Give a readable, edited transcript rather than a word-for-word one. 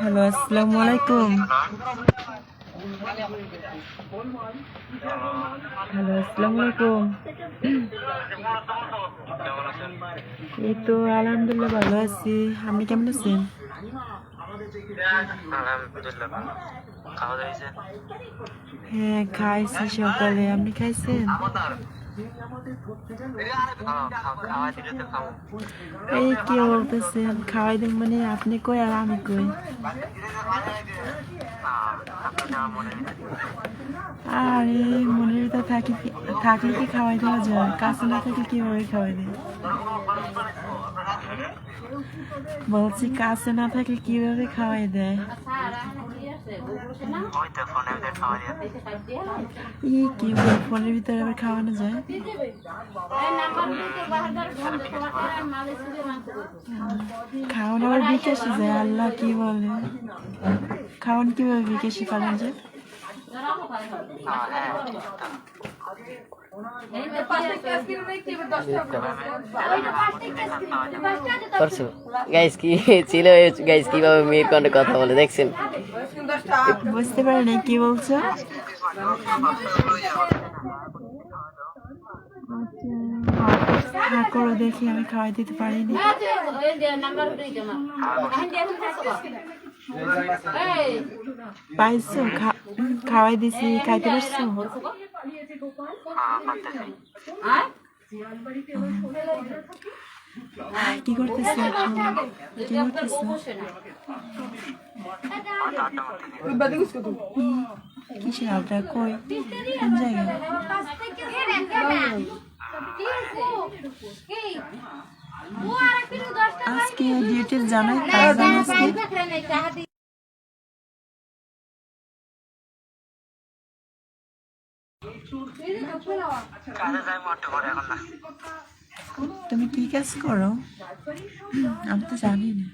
Hello, আসসালামু আলাইকুম। Hello, আসসালামু আলাইকুম। এই তো আলহামদুলিল্লাহ ভালো আছি। আপনি কেমন আছেন? হ্যাঁ, খাইছি সকালে। আপনি খাইছেন? এই কি বলতেছেন? খাওয়াই দেন মানে আপনি কই আর আমি কই? আরে মনের ভিতর থাকলে কি খাওয়াই দেওয়া যায়? কাছে না থাকলে কিভাবে খাওয়াই দেয়? বলছি কাছে না থাকলে কিভাবে খাওয়াই দেয়? কি বল, ফোনের ভিতরে আবার খাওয়ানো যায়? খাওয়ানো আবার বিকাশে যায়? আল্লাহ, কি বলে? খাওয়ান কিভাবে বিকাশে পালন যায়? করছো গাইস কি ছিল গাইস কিভাবে মেয়ের কণ্ঠে কথা বলে দেখছেন? বুঝতে পারি না কি বলছো। হ্যাঁ করো দেখি, আমি খাওয়াই দিতে পারিনি। পাইছো? খাওয়াই দিছি, খাইতে পারছো? কি করতেছে এখন? কি করতেছে? কিসের আবদার? কই, কোন জায়গায়? আজকে ডিউটির জানাই কাজ আজকে। তুমি কি কাজ করো? আমি তো জানি না।